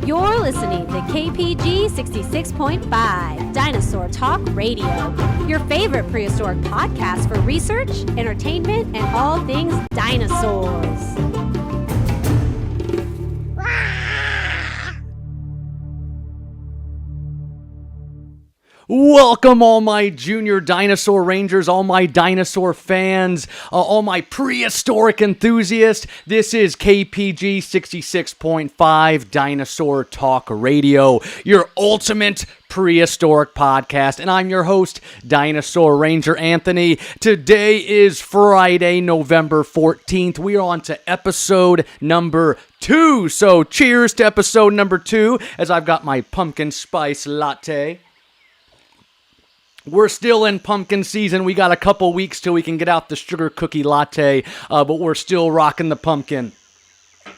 You're listening to KPG 66.5, Dinosaur Talk Radio, your favorite prehistoric podcast for research, entertainment, and all things dinosaurs. Welcome all my junior dinosaur rangers, all my dinosaur fans, all my prehistoric enthusiasts. This is KPG 66.5 Dinosaur Talk Radio, your ultimate prehistoric podcast, and I'm your host, Dinosaur Ranger Anthony. Today is Friday, November 14th. We are on to episode number 2. So cheers to episode number 2 as I've got my pumpkin spice latte. We're still in pumpkin season. We got a couple weeks till we can get out the sugar cookie latte, but we're still rocking the pumpkin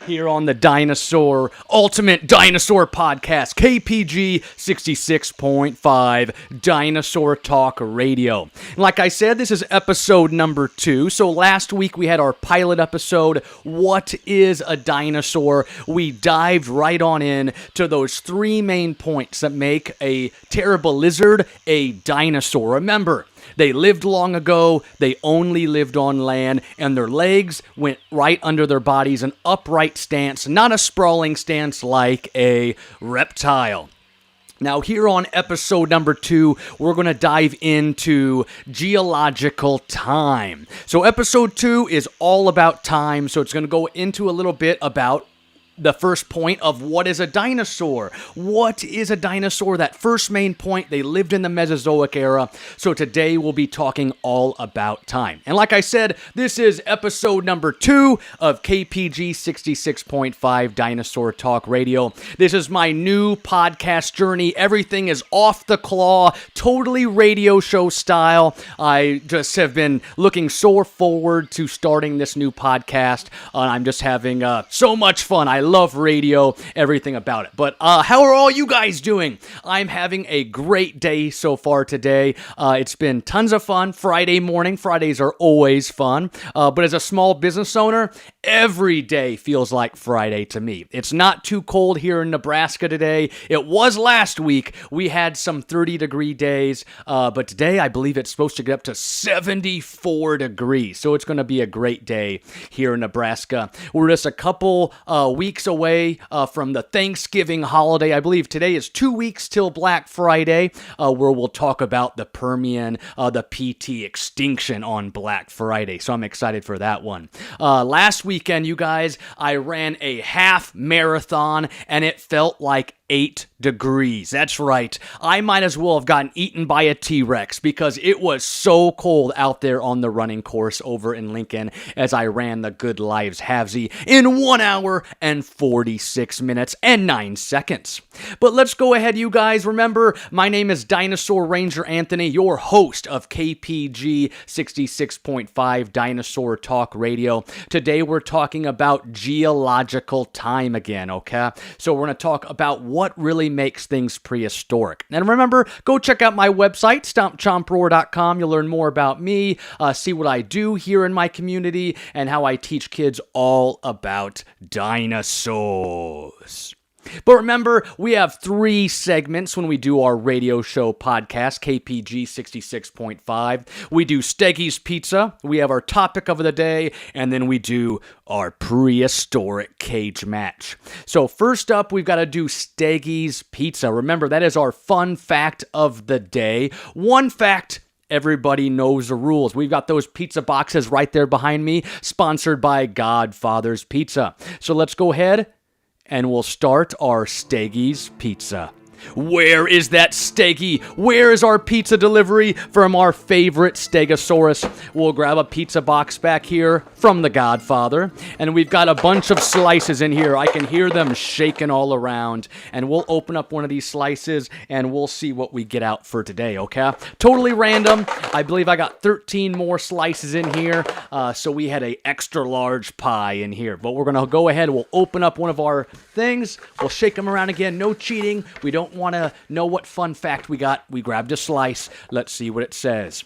here on the Ultimate Dinosaur Podcast, KPG 66.5 Dinosaur Talk Radio. And like I said, this is episode number 2. So last week we had our pilot episode, What is a Dinosaur? We dived right on in to those 3 main points that make a terrible lizard a dinosaur. Remember, they lived long ago, they only lived on land, and their legs went right under their bodies, an upright stance, not a sprawling stance like a reptile. Now, here on episode number 2, we're going to dive into geological time. So episode 2 is all about time, so it's going to go into a little bit about the first point of what is a dinosaur. What is a dinosaur? That first main point, they lived in the Mesozoic era. So today we'll be talking all about time. And like I said, this is episode number 2 of KPG 66.5 Dinosaur Talk Radio. This is my new podcast journey. Everything is off the claw, totally radio show style. I just have been looking so forward to starting this new podcast. I'm just having so much fun. I love radio, everything about it. But how are all you guys doing? I'm having a great day so far today. It's been tons of fun. Friday morning. Fridays are always fun. But as a small business owner, every day feels like Friday to me. It's not too cold here in Nebraska today. It was last week. We had some 30-degree days. But today, I believe it's supposed to get up to 74 degrees. So it's going to be a great day here in Nebraska. We're just a couple weeks away from the Thanksgiving holiday. I believe today is 2 weeks till Black Friday, where we'll talk about the Permian, the PT extinction on Black Friday. So I'm excited for that one. Last weekend, you guys, I ran a half marathon and it felt like 8 degrees. That's right. I might as well have gotten eaten by a T-Rex because it was so cold out there on the running course over in Lincoln as I ran the Good Lives Halvesy in 1 hour and 46 minutes and 9 seconds. But let's go ahead, you guys. Remember, my name is Dinosaur Ranger Anthony, your host of KPG 66.5 Dinosaur Talk Radio. Today we're talking about geological time again, okay? So we're going to talk about what really makes things prehistoric. And remember, go check out my website, stompchomproar.com. You'll learn more about me, see what I do here in my community, and how I teach kids all about dinosaurs. But remember, we have 3 segments when we do our radio show podcast, KPG 66.5. We do Steggy's Pizza, we have our topic of the day, and then we do our prehistoric cage match. So first up, we've got to do Steggy's Pizza. Remember, that is our fun fact of the day. One fact, everybody knows the rules. We've got those pizza boxes right there behind me, sponsored by Godfather's Pizza. So let's go ahead and we'll start our Steggy's Pizza. Where is that Steggy? Where is our pizza delivery from our favorite Stegosaurus? We'll grab a pizza box back here from the Godfather, and we've got a bunch of slices in here. I can hear them shaking all around, and we'll open up one of these slices, and we'll see what we get out for today, okay? Totally random. I believe I got 13 more slices in here, so we had a extra large pie in here, but we're going to go ahead, we'll open up one of our things, we'll shake them around again, no cheating, we don't want to know what fun fact we got. We grabbed a slice. Let's see what it says.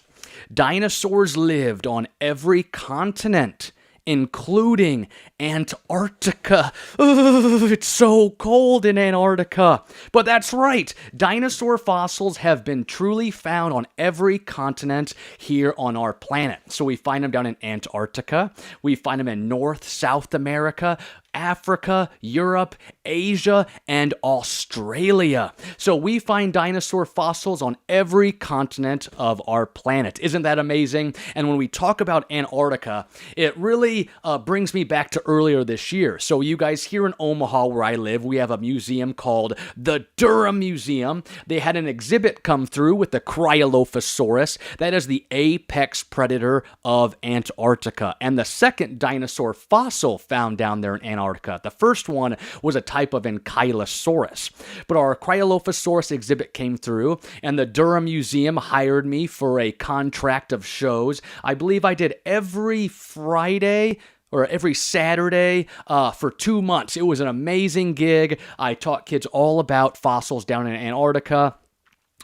Dinosaurs lived on every continent including Antarctica. Ugh, it's so cold in Antarctica. But that's right, dinosaur fossils have been truly found on every continent here on our planet. So we find them down in Antarctica, we find them in North, South America, Africa, Europe, Asia, and Australia. So we find dinosaur fossils on every continent of our planet. Isn't that amazing? And when we talk about Antarctica, it really brings me back to earlier this year. So you guys, here in Omaha where I live, we have a museum called the Durham Museum. They had an exhibit come through with the Cryolophosaurus. That is the apex predator of Antarctica, and the second dinosaur fossil found down there in Antarctica. The first one was a type of Ankylosaurus. But our Cryolophosaurus exhibit came through, and the Durham Museum hired me for a contract of shows. I believe I did every Friday or every Saturday for 2 months. It was an amazing gig. I taught kids all about fossils down in Antarctica.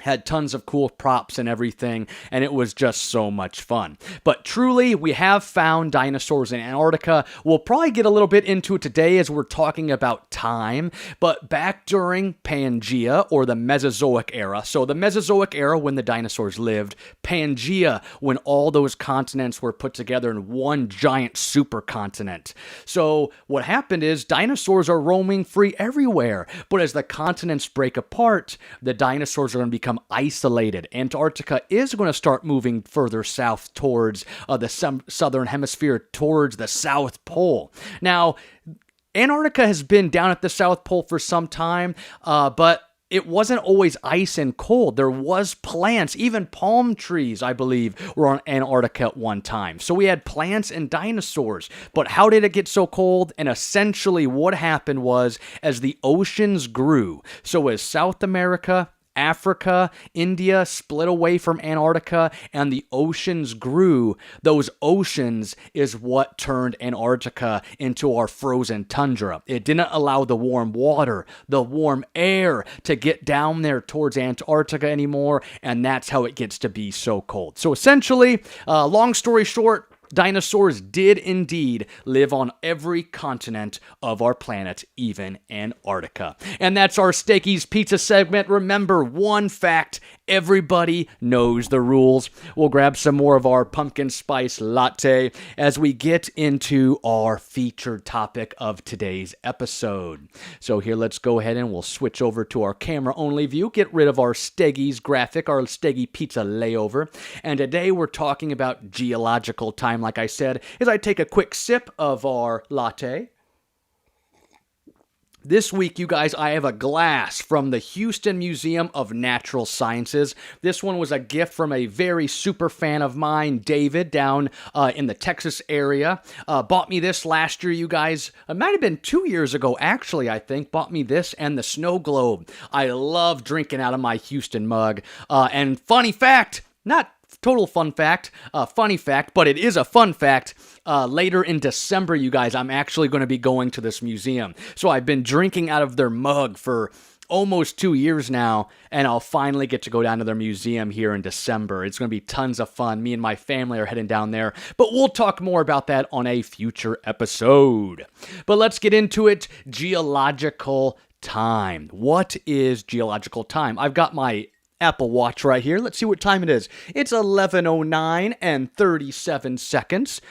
Had tons of cool props and everything, and it was just so much fun. But truly, we have found dinosaurs in Antarctica. We'll probably get a little bit into it today as we're talking about time, but back during Pangea, or the Mesozoic era, so the Mesozoic era when the dinosaurs lived, Pangea when all those continents were put together in one giant supercontinent. So what happened is dinosaurs are roaming free everywhere, but as the continents break apart, the dinosaurs are going to become isolated. Antarctica is going to start moving further south towards the southern hemisphere, towards the South Pole. Now, Antarctica has been down at the South Pole for some time, but it wasn't always ice and cold. There was plants, even palm trees, I believe, were on Antarctica at one time. So we had plants and dinosaurs. But how did it get so cold? And essentially what happened was, as the oceans grew, so as South America, Africa, India split away from Antarctica, and the oceans grew. Those oceans is what turned Antarctica into our frozen tundra. It didn't allow the warm water, the warm air to get down there towards Antarctica anymore, and that's how it gets to be so cold. So essentially, long story short, dinosaurs did indeed live on every continent of our planet, even Antarctica. And that's our Steakies Pizza segment. Remember, one fact, everybody knows the rules. We'll grab some more of our pumpkin spice latte as we get into our featured topic of today's episode. So here, let's go ahead and we'll switch over to our camera-only view, get rid of our Steakies graphic, our Steaky Pizza layover. And today we're talking about geological time. Like I said, as I take a quick sip of our latte. This week, you guys, I have a glass from the Houston Museum of Natural Sciences. This one was a gift from a very super fan of mine, David, down in the Texas area. Bought me this last year, you guys. It might have been 2 years ago, actually, I think. Bought me this and the snow globe. I love drinking out of my Houston mug. And funny fact, not total fun fact, funny fact, but it is a fun fact. Later in December, you guys, I'm actually going to be going to this museum. So I've been drinking out of their mug for almost 2 years now, and I'll finally get to go down to their museum here in December. It's going to be tons of fun. Me and my family are heading down there, but we'll talk more about that on a future episode. But let's get into it. Geological time. What is geological time? I've got my Apple Watch right here. Let's see what time it is. It's 11:09 and 37 seconds.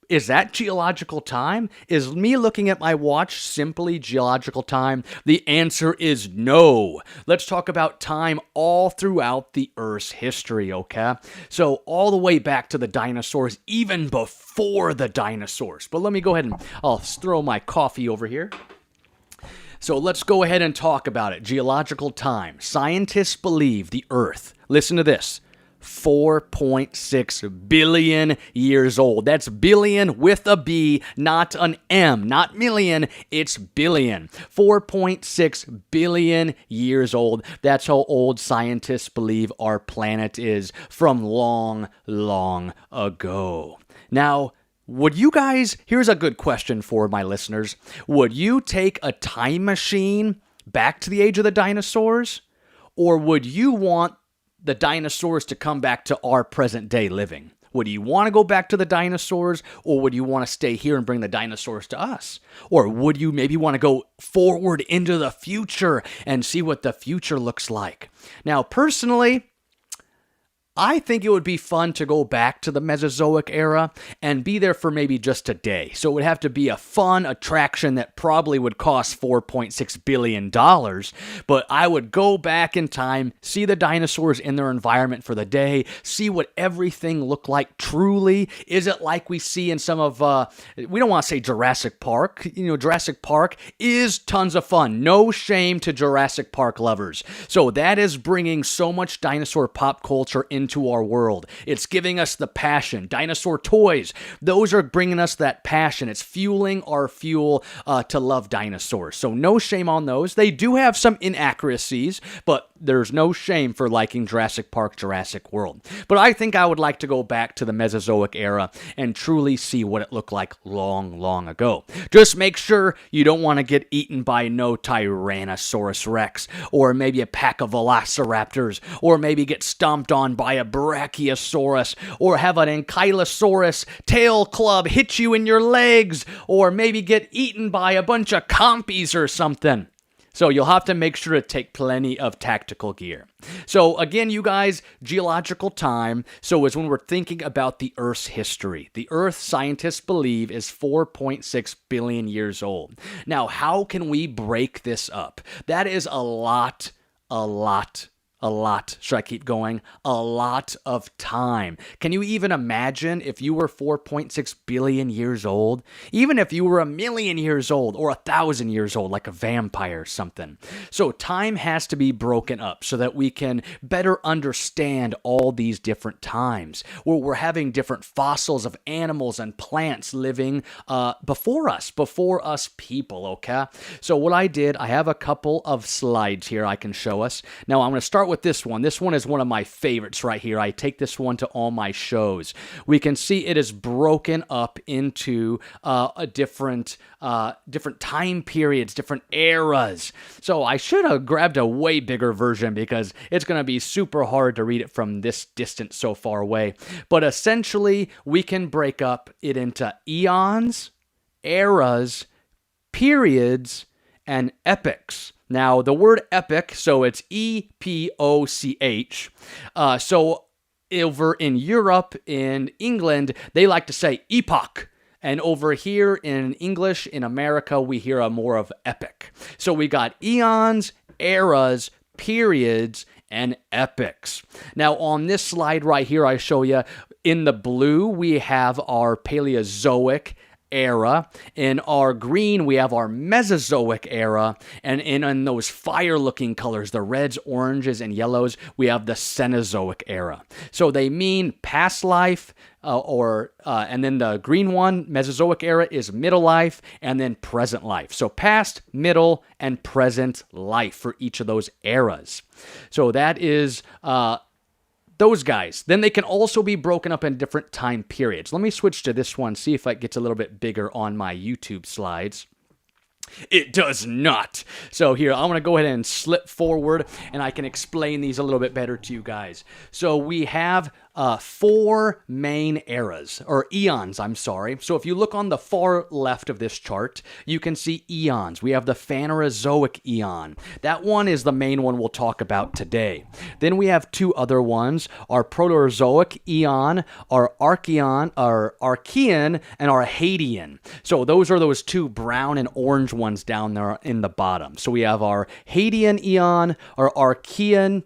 Is that geological time? Is me looking at my watch simply geological time? The answer is no. Let's talk about time all throughout the Earth's history, okay? So all the way back to the dinosaurs, even before the dinosaurs. But let me go ahead and I'll throw my coffee over here. So let's go ahead and talk about it. Geological time. Scientists believe the Earth, listen to this, 4.6 billion years old. That's billion with a B, not an M, not million, it's billion. 4.6 billion years old. That's how old scientists believe our planet is, from long, long ago. Now, would you guys, here's a good question for my listeners. Would you take a time machine back to the age of the dinosaurs? Or would you want the dinosaurs to come back to our present day living? Would you want to go back to the dinosaurs, or would you want to stay here and bring the dinosaurs to us? Or would you maybe want to go forward into the future and see what the future looks like? Now, personally, I think it would be fun to go back to the Mesozoic era and be there for maybe just a day. So it would have to be a fun attraction that probably would cost $4.6 billion. But I would go back in time, see the dinosaurs in their environment for the day, see what everything looked like truly. Is it like we see in some of, we don't want to say Jurassic Park. Jurassic Park is tons of fun. No shame to Jurassic Park lovers. So that is bringing so much dinosaur pop culture into our world. It's giving us the passion. Dinosaur toys, those are bringing us that passion. It's fueling our fuel to love dinosaurs. So no shame on those. They do have some inaccuracies, but there's no shame for liking Jurassic Park, Jurassic World. But I think I would like to go back to the Mesozoic era and truly see what it looked like long, long ago. Just make sure you don't want to get eaten by no Tyrannosaurus Rex, or maybe a pack of velociraptors, or maybe get stomped on by a Brachiosaurus, or have an Ankylosaurus tail club hit you in your legs, or maybe get eaten by a bunch of compies or something. So you'll have to make sure to take plenty of tactical gear. So again, you guys, geological time. So is when we're thinking about the Earth's history. The Earth, scientists believe, is 4.6 billion years old. Now, how can we break this up? That is a lot. Should I keep going? A lot of time. Can you even imagine if you were 4.6 billion years old? Even if you were 1,000,000 years old or 1,000 years old, like a vampire or something. So time has to be broken up so that we can better understand all these different times, where we're having different fossils of animals and plants living before us people, okay? So what I did, I have a couple of slides here I can show us. Now I'm going to start with this one. This one is one of my favorites right here. I take this one to all my shows. We can see it is broken up into a different time periods, different eras. So I should have grabbed a way bigger version because it's going to be super hard to read it from this distance so far away. But essentially, we can break up it into eons, eras, periods, and epochs. Now, the word epoch, so it's E-P-O-C-H. So over in Europe, in England, they like to say epoch. And over here in English, in America, we hear a more of epic. So we got eons, eras, periods, and epochs. Now, on this slide right here, I show you in the blue, we have our Paleozoic era. In our green, we have our Mesozoic era. And in those fire-looking colors, the reds, oranges, and yellows, we have the Cenozoic era. So they mean past life, and then the green one, Mesozoic era, is middle life, and then present life. So past, middle, and present life for each of those eras. So that is those guys. Then they can also be broken up in different time periods. Let me switch to this one, see if it gets a little bit bigger on my YouTube slides. It does not. So here, I'm going to go ahead and slip forward, and I can explain these a little bit better to you guys. So we have 4 main eras, or eons, I'm sorry. So if you look on the far left of this chart, you can see eons. We have the Phanerozoic eon. That one is the main one we'll talk about today. Then we have 2 other ones, our Proterozoic eon, our Archean, and our Hadean. So those are those 2 brown and orange ones down there in the bottom. So we have our Hadean eon, our Archean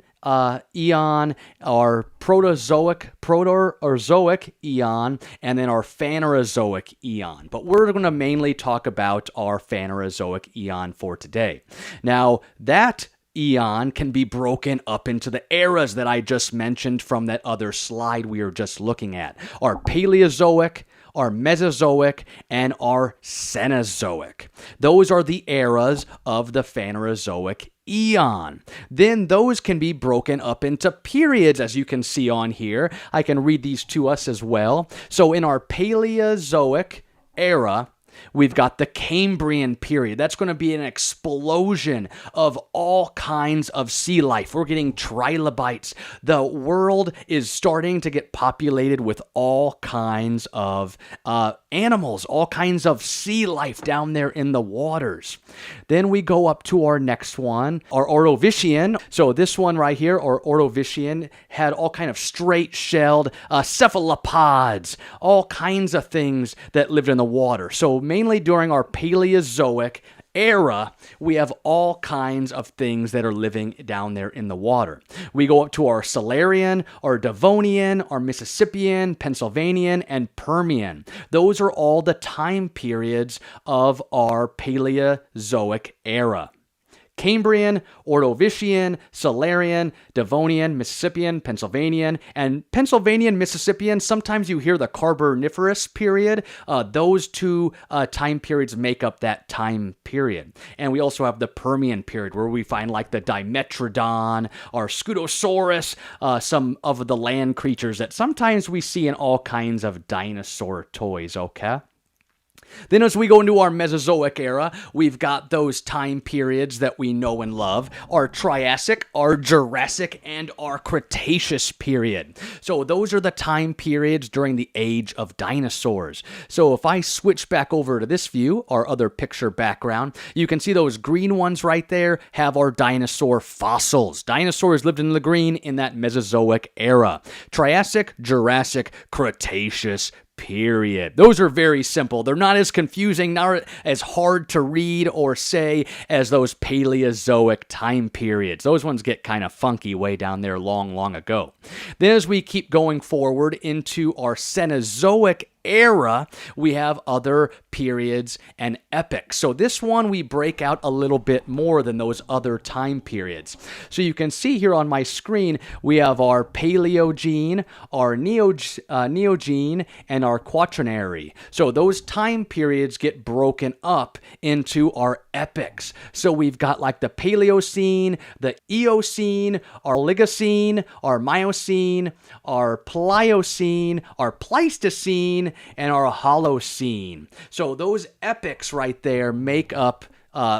eon, our Proterozoic eon, and then our Phanerozoic eon. But we're going to mainly talk about our Phanerozoic eon for today. Now, that eon can be broken up into the eras that I just mentioned from that other slide we were just looking at. Our Paleozoic, our Mesozoic, and our Cenozoic. Those are the eras of the Phanerozoic eon. Then those can be broken up into periods, as you can see on here. I can read these to us as well. So in our Paleozoic era, We've got the Cambrian period. That's going to be an explosion of all kinds of sea life. We're getting trilobites. The world is starting to get populated with all kinds of animals, all kinds of sea life down there in the waters. Then we go up to our next one, our Ordovician. So this one right here, our Ordovician, had all kind of straight-shelled cephalopods, all kinds of things that lived in the water. So mainly during our Paleozoic era, we have all kinds of things that are living down there in the water. We go up to our Silurian, our Devonian, our Mississippian, Pennsylvanian, and Permian. Those are all the time periods of our Paleozoic era. Cambrian, Ordovician, Silurian, Devonian, Mississippian, Pennsylvanian, and Pennsylvanian, Mississippian. Sometimes you hear the Carboniferous period. Those two time periods make up that time period. And we also have the Permian period, where we find like the Dimetrodon, or Scutosaurus, some of the land creatures that sometimes we see in all kinds of dinosaur toys, okay? Then as we go into our Mesozoic era, we've got those time periods that we know and love, our Triassic, our Jurassic, and our Cretaceous period. So those are the time periods during the age of dinosaurs. So if I switch back over to this view, our other picture background, you can see those green ones right there have our dinosaur fossils. Dinosaurs lived in the green in that Mesozoic era. Triassic, Jurassic, Cretaceous period. Those are very simple. They're not as confusing, not as hard to read or say as those Paleozoic time periods. Those ones get kind of funky way down there long ago. Then as we keep going forward into our Cenozoic era, we have other periods and epochs. So this one we break out a little bit more than those other time periods. So you can see here on my screen, we have our Paleogene, our Neogene, and our Quaternary. So those time periods get broken up into our epochs. So we've got like the Paleocene, the Eocene, our Oligocene, our Miocene, our Pliocene, our Pleistocene, and our Holocene. So those epochs right there make up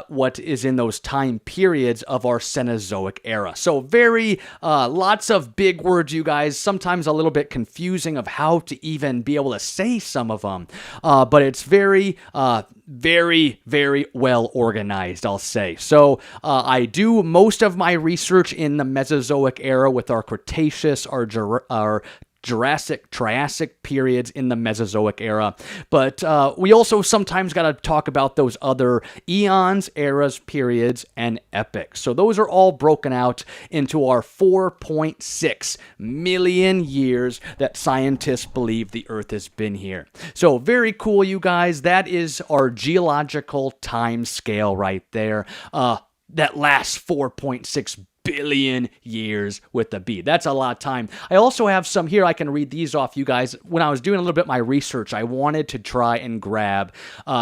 what is in those time periods of our Cenozoic era. So very, lots of big words, you guys, sometimes a little bit confusing of how to even be able to say some of them. But it's very well organized, I'll say. So I do most of my research in the Mesozoic era with our Cretaceous, our Jurassic, Triassic periods in the Mesozoic era. But we also sometimes got to talk about those other eons, eras, periods, and epochs. So those are all broken out into our 4.6 million years that scientists believe the Earth has been here. So very cool, you guys. That is our geological time scale right there. That lasts 4.6 billion years with a B. That's a lot of time. I also have some here. I can read these off, you guys. When I was doing a little bit of my research, I wanted to try and grab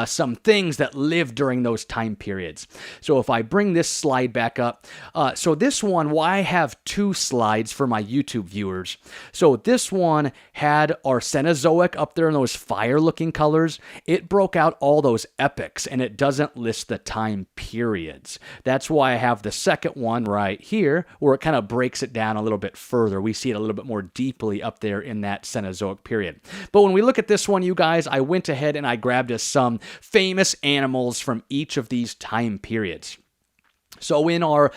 some things that lived during those time periods. So if I bring this slide back up, so this one, why I have two slides for my YouTube viewers. So this one had our Cenozoic up there in those fire-looking colors. It broke out all those epochs, and it doesn't list the time periods. That's why I have the second one right here, where it kind of breaks it down a little bit further. We see it a little bit more deeply up there in that Cenozoic period. But when we look at this one, you guys, I went ahead and I grabbed us some famous animals from each of these time periods. So in our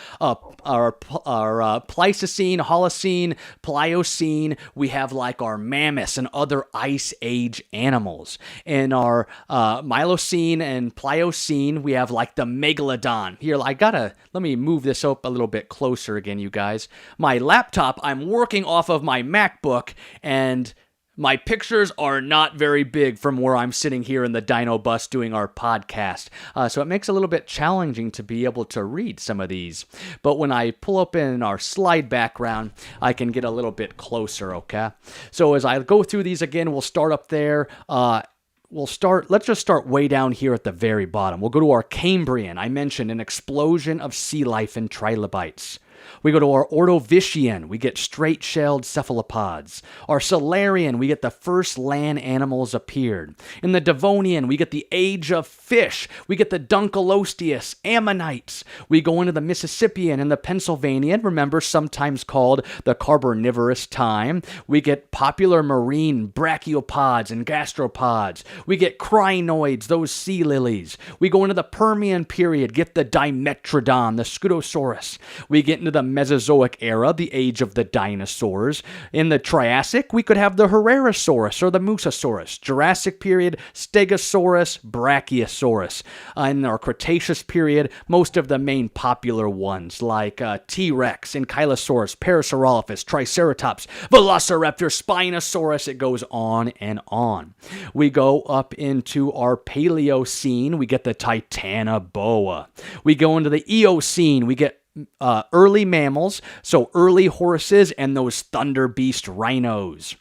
Pleistocene, Holocene, Pliocene, we have like our mammoths and other ice age animals. In our Miocene and Pliocene, we have like the megalodon. Here, let me move this up a little bit closer again, you guys. My laptop, I'm working off of my MacBook, and my pictures are not very big from where I'm sitting here in the Dino Bus doing our podcast. So it makes it a little bit challenging to be able to read some of these. But when I pull up in our slide background, I can get a little bit closer, okay? So as I go through these again, we'll start up there. Let's just start way down here at the very bottom. We'll go to our Cambrian. I mentioned an explosion of sea life and trilobites. We go to our Ordovician, we get straight-shelled cephalopods. Our Silurian, we get the first land animals appeared. In the Devonian, we get the age of fish. We get the Dunkleosteus, ammonites. We go into the Mississippian and the Pennsylvanian, remember, sometimes called the Carboniferous time. We get popular marine brachiopods and gastropods. We get crinoids, those sea lilies. We go into the Permian period, get the Dimetrodon, the Scutosaurus. We get into the Mesozoic era, the age of the dinosaurs. In the Triassic, we could have the Herrerasaurus or the Mosasaurus. Jurassic period, Stegosaurus, Brachiosaurus. In our Cretaceous period, most of the main popular ones like T-Rex, Ankylosaurus, Parasaurolophus, Triceratops, Velociraptor, Spinosaurus. It goes on and on. We go up into our Paleocene. We get the Titanoboa. We go into the Eocene. We get early mammals, so early horses and those thunder beast rhinos.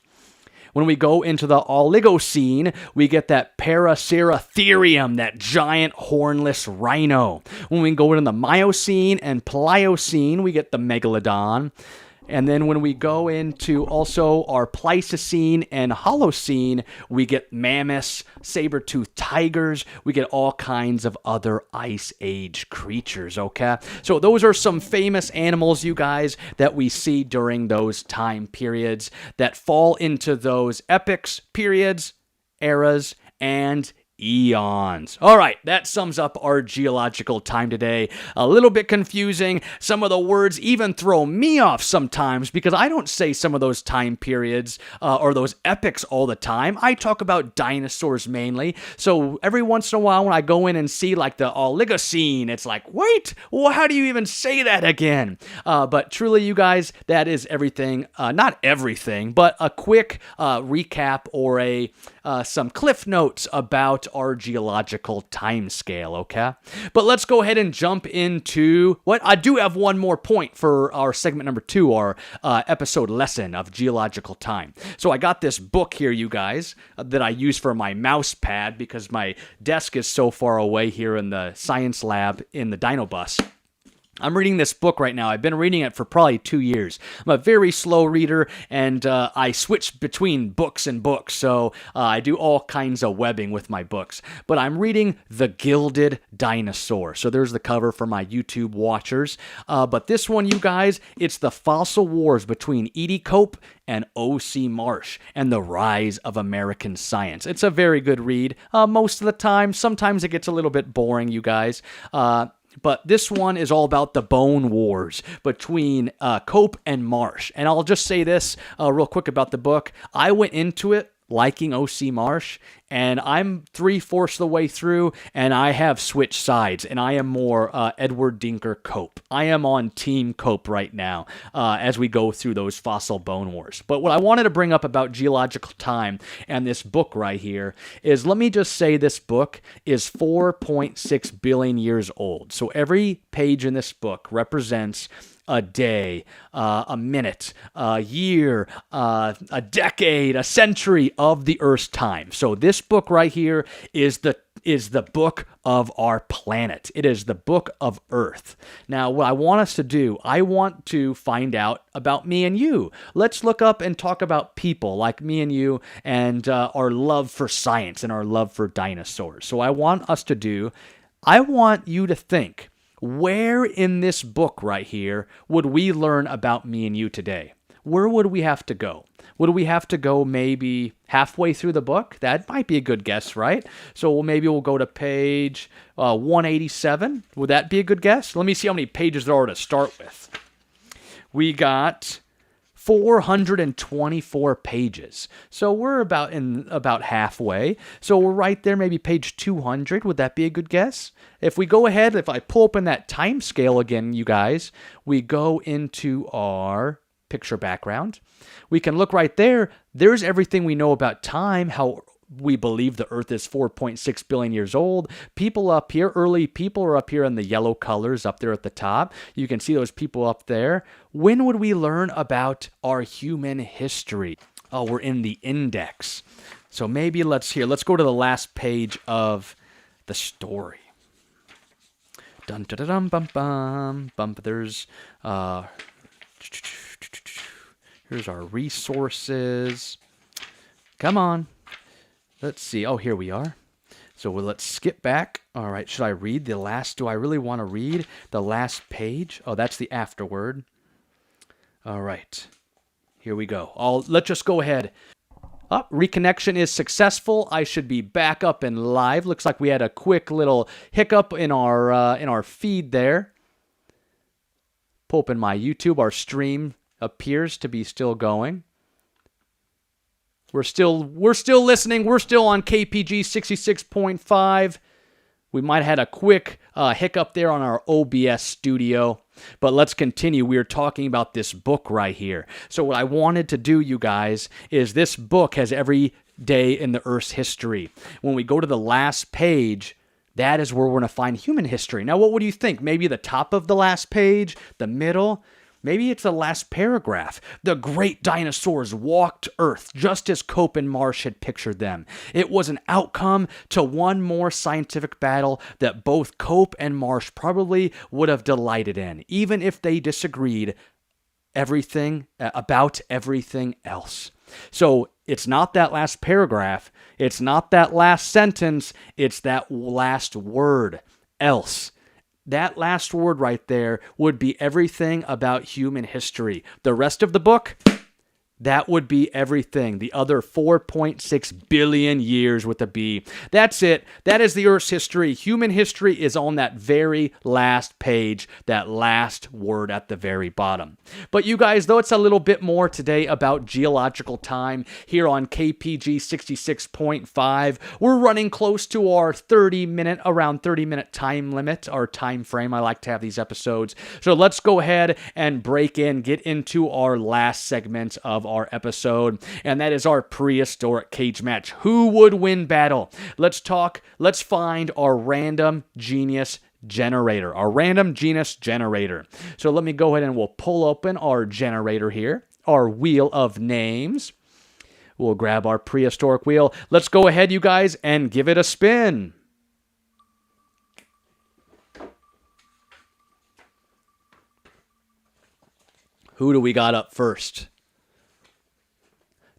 When we go into the Oligocene, we get that Paraceratherium, that giant hornless rhino. When we go into the Miocene and Pliocene, we get the Megalodon. And then when we go into also our Pleistocene and Holocene, we get mammoths, saber-toothed tigers. We get all kinds of other Ice Age creatures, okay? So those are some famous animals, you guys, that we see during those time periods that fall into those epochs, periods, eras, and eons. All right, that sums up our geological time today. A little bit confusing. Some of the words even throw me off sometimes because I don't say some of those time periods or those epochs all the time. I talk about dinosaurs mainly. So every once in a while when I go in and see like the Oligocene, it's like, wait, well, how do you even say that again? But truly, you guys, that is everything. Not everything, but a quick recap or some cliff notes about our geological time scale, okay? But let's go ahead and jump into what I do have one more point for our segment number 2, our episode lesson of geological time. So I got this book here, you guys, that I use for my mouse pad because my desk is so far away here in the science lab in the Dino Bus. I'm reading this book right now. I've been reading it for probably 2 years. I'm a very slow reader, and I switch between books and books, so I do all kinds of webbing with my books. But I'm reading The Gilded Dinosaur. So there's the cover for my YouTube watchers. But this one, you guys, it's the fossil wars between E.D. Cope and O.C. Marsh and the rise of American science. It's a very good read most of the time. Sometimes it gets a little bit boring, you guys. But this one is all about the bone wars between Cope and Marsh. And I'll just say this real quick about the book. I went into it liking O.C. Marsh, and I'm 3/4 the way through, and I have switched sides, and I am more Edward Dinker Cope. I am on Team Cope right now as we go through those fossil bone wars. But what I wanted to bring up about geological time and this book right here is, let me just say this book is 4.6 billion years old. So every page in this book represents a day, a minute, a year, a decade, a century of the Earth's time. So this book right here is the book of our planet. It is the book of Earth. Now, what I want us to do, I want to find out about me and you. Let's look up and talk about people like me and you and our love for science and our love for dinosaurs. So I want you to think, where in this book right here would we learn about me and you today? Where would we have to go? Would we have to go maybe halfway through the book? That might be a good guess, right? So maybe we'll go to page 187. Would that be a good guess? Let me see how many pages there are to start with. We got 424 pages. So we're about halfway. So we're right there, maybe page 200. Would that be a good guess? If we go ahead, if I pull open that time scale again, you guys, we go into our picture background. We can look right there. There's everything we know about time, how we believe the Earth is 4.6 billion years old. People up here, early people are up here in the yellow colors up there at the top. You can see those people up there. When would we learn about our human history? Oh, we're in the index. So maybe let's go to the last page of the story. Dun dun dun bum bum bum. There's here's our resources. Come on. Let's see. Oh, here we are. So let's skip back. All right. Should I read the last? Do I really want to read the last page? Oh, that's the afterword. All right. Here we go. Let's just go ahead. Reconnection is successful. I should be back up and live. Looks like we had a quick little hiccup in our feed there. Pull open my YouTube. Our stream appears to be still going. We're still listening. We're still on KPG 66.5. We might have had a quick hiccup there on our OBS studio. But let's continue. We are talking about this book right here. So what I wanted to do, you guys, is this book has every day in the Earth's history. When we go to the last page, that is where we're going to find human history. Now, what would you think? Maybe the top of the last page? The middle? Maybe it's the last paragraph. The great dinosaurs walked Earth just as Cope and Marsh had pictured them. It was an outcome to one more scientific battle that both Cope and Marsh probably would have delighted in, even if they disagreed about everything else. So it's not that last paragraph. It's not that last sentence. It's that last word, else. That last word right there would be everything about human history. The rest of the book, that would be everything. The other 4.6 billion years with a B. That's it. That is the Earth's history. Human history is on that very last page, that last word at the very bottom. But you guys, though, it's a little bit more today about geological time here on KPG 66.5. We're running close to our around 30-minute time limit, our time frame. I like to have these episodes. So let's go ahead and get into our last segment of our episode, and that is our prehistoric cage match. Who would win battle? Let's find our random genius generator. So let me go ahead and we'll pull open our generator here, our wheel of names. We'll grab our prehistoric wheel. Let's go ahead, you guys, and give it a spin. Who do we got up first?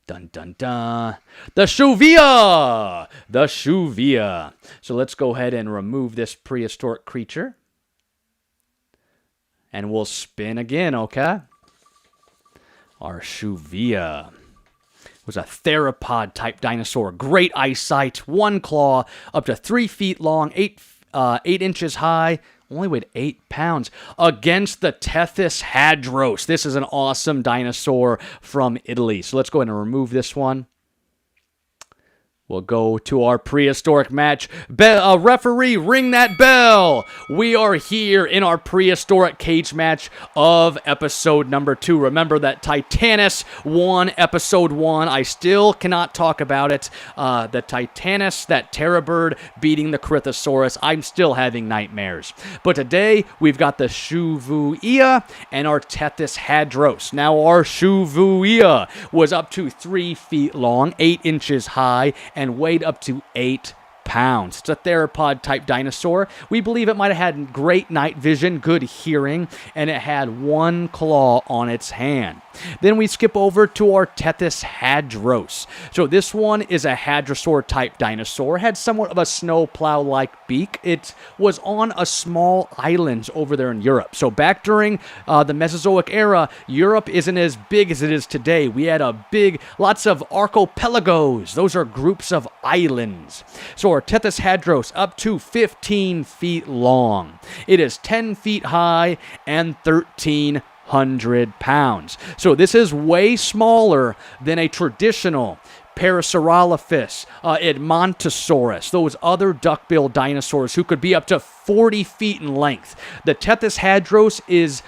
Dun, dun, dun. The Shuvia! So let's go ahead and remove this prehistoric creature. And we'll spin again, okay? Our Shuvia was a theropod-type dinosaur. Great eyesight, one claw, up to 3 feet long, 8 inches high, only weighed 8 pounds, against the Tethys hadros. This is an awesome dinosaur from Italy. So let's go ahead and remove this one. We'll go to our prehistoric match. Referee, ring that bell. We are here in our prehistoric cage match of episode number 2. Remember that Titanus won episode 1. I still cannot talk about it. The Titanus, that terror bird beating the Crithosaurus. I'm still having nightmares. But today, we've got the Shuvia and our Tethys hadros. Now, our Shuvia was up to 3 feet long, 8 inches high, and weighed up to 8 pounds. It's a theropod-type dinosaur. We believe it might have had great night vision, good hearing, and it had one claw on its hand. Then we skip over to our Tethys hadros. So this one is a hadrosaur-type dinosaur. It had somewhat of a snowplow-like beak. It was on a small island over there in Europe. So back during the Mesozoic era, Europe isn't as big as it is today. We had lots of archipelagos. Those are groups of islands. So our Tethys hadros up to 15 feet long. It is 10 feet high and 1,300 pounds. So this is way smaller than a traditional Parasaurolophus, Edmontosaurus, those other duck-billed dinosaurs who could be up to 40 feet in length. The Tethys hadros is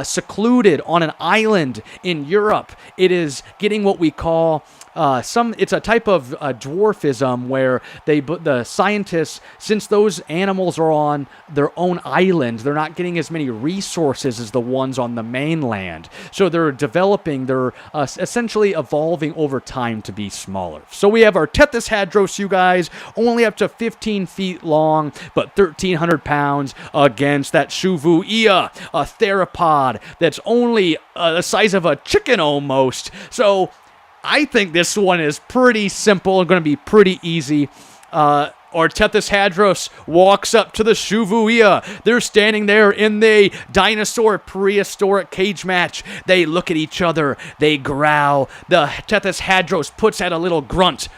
secluded on an island in Europe. It is getting what we call it's a type of dwarfism where the scientists, since those animals are on their own island, they're not getting as many resources as the ones on the mainland. So they're essentially evolving over time to be smaller. So we have our Tethys hadros, you guys, only up to 15 feet long, but 1,300 pounds against that Shuvuia, a theropod that's only the size of a chicken almost. So I think this one is pretty simple, going to be pretty easy. Our Tethys hadros walks up to the Shuvuia. They're standing there in the dinosaur prehistoric cage match. They look at each other. They growl. The Tethys hadros puts out a little grunt.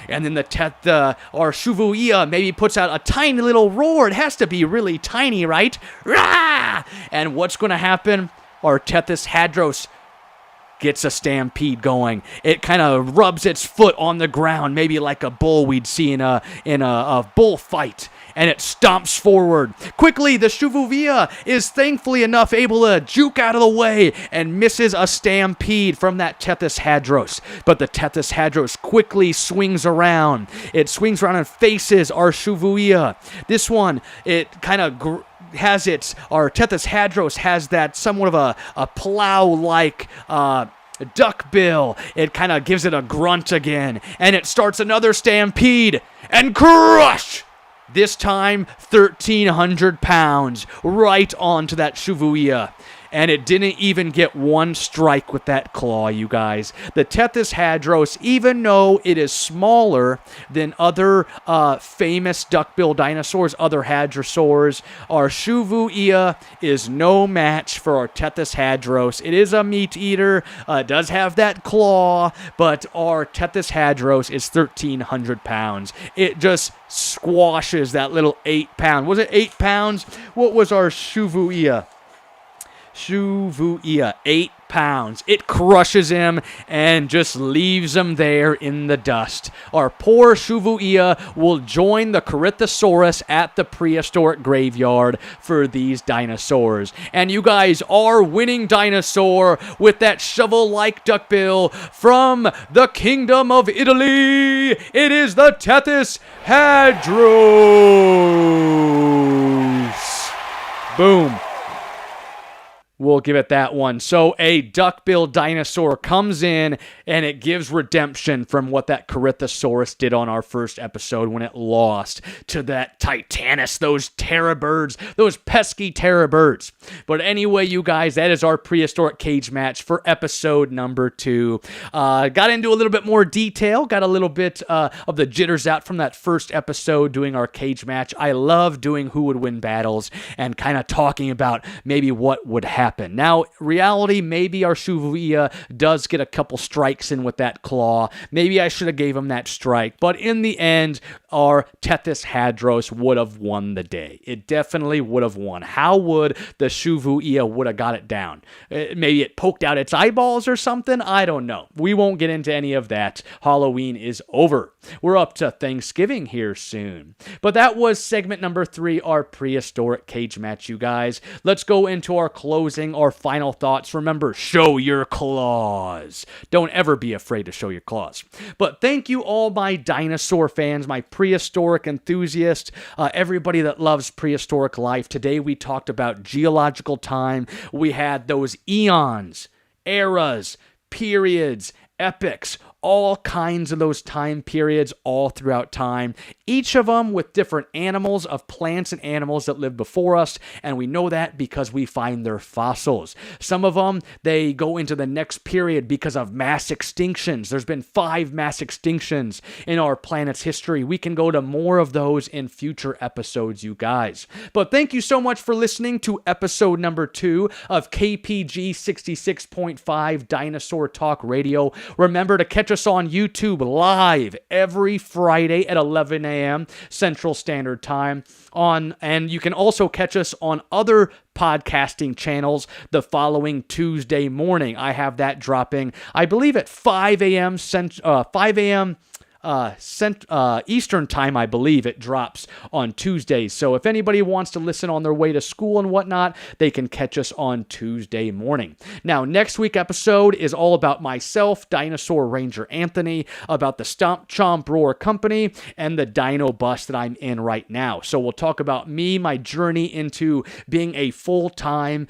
And then our Shuvuia maybe puts out a tiny little roar. It has to be really tiny, right? Rah! And what's going to happen? Our Tethys hadros gets a stampede going. It kind of rubs its foot on the ground, maybe like a bull we'd see in a bullfight, and it stomps forward. Quickly, the Shuvuia is thankfully enough able to juke out of the way and misses a stampede from that Tethys hadros. But the Tethys hadros quickly swings around. It swings around and faces our Shuvuia. This one, it kind of our Tethys hadros has that somewhat of a plow-like duck bill. It kind of gives it a grunt again, and it starts another stampede, and crush! This time, 1,300 pounds right onto that Shuvuia. And it didn't even get one strike with that claw, you guys. The Tethys hadros, even though it is smaller than other famous duckbill dinosaurs, other hadrosaurs, our Shuvuia is no match for our Tethys hadros. It is a meat eater, does have that claw, but our Tethys hadros is 1,300 pounds. It just squashes that little 8-pound. Was it 8 pounds? What was our Shuvuia? 8 pounds. It crushes him and just leaves him there in the dust. Our poor Shuvuia will join the Corythosaurus at the prehistoric graveyard for these dinosaurs. And you guys, our winning dinosaur with that shovel-like duckbill from the Kingdom of Italy, it is the Tethys hadros. Boom. We'll give it that one. So a duckbill dinosaur comes in, and it gives redemption from what that Corythosaurus did on our first episode when it lost to that Titanus, those terror birds, those pesky terror birds. But anyway, you guys, that is our prehistoric cage match for episode number 2. Got into a little bit more detail, got a little bit of the jitters out from that first episode doing our cage match. I love doing who would win battles and kind of talking about maybe what would happen. Now, reality, maybe our Shuvuia does get a couple strikes in with that claw. Maybe I should have gave him that strike. But in the end, our Tethys hadros would have won the day. It definitely would have won. How would the Shuvuia would have got it down? Maybe it poked out its eyeballs or something? I don't know. We won't get into any of that. Halloween is over. We're up to Thanksgiving here soon. But that was segment number 3, our prehistoric cage match, you guys. Let's go into our closing, our final thoughts. Remember, show your claws. Don't ever be afraid to show your claws. But thank you all my dinosaur fans, my prehistoric enthusiasts, everybody that loves prehistoric life. Today we talked about geological time. We had those eons, eras, periods, epochs, all kinds of those time periods all throughout time, each of them with different animals, of plants and animals that lived before us, and we know that because we find their fossils. Some of them, they go into the next period because of mass extinctions. There's been 5 mass extinctions in our planet's history. We can go to more of those in future episodes, you guys. But thank you so much for listening to episode number 2 of KPG 66.5 Dinosaur Talk Radio. Remember to catch us on YouTube live every Friday at 11 a.m. Central Standard Time. And you can also catch us on other podcasting channels the following Tuesday morning. I have that dropping, I believe, at 5 a.m. Eastern time, I believe it drops on Tuesdays. So if anybody wants to listen on their way to school and whatnot, they can catch us on Tuesday morning. Now, next week episode is all about myself, Dinosaur Ranger Anthony, about the Stomp Chomp Roar Company, and the Dino Bus that I'm in right now. So we'll talk about me, my journey into being a full-time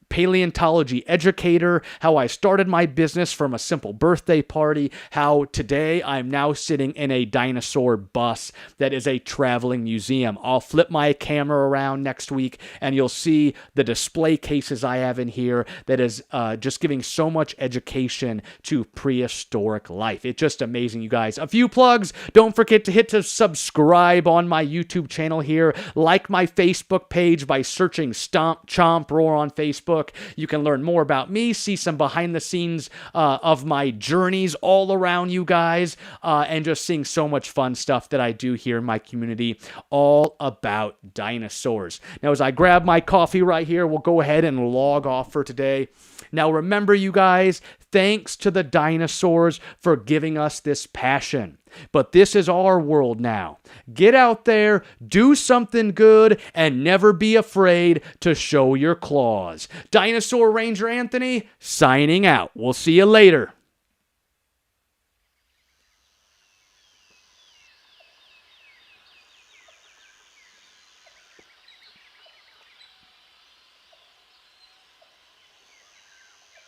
paleontology educator, how I started my business from a simple birthday party, how today I'm now sitting in a dinosaur bus that is a traveling museum. I'll flip my camera around next week and you'll see the display cases I have in here that is just giving so much education to prehistoric life. It's just amazing, you guys. A few plugs. Don't forget to hit to subscribe on my YouTube channel here. Like my Facebook page by searching Stomp Chomp Roar on Facebook. You can learn more about me, see some behind the scenes of my journeys all around you guys, and just seeing so much fun stuff that I do here in my community all about dinosaurs. Now, as I grab my coffee right here, we'll go ahead and log off for today. Now, remember, you guys, thanks to the dinosaurs for giving us this passion. But this is our world now. Get out there, do something good, and never be afraid to show your claws. Dinosaur Ranger Anthony, signing out. We'll see you later.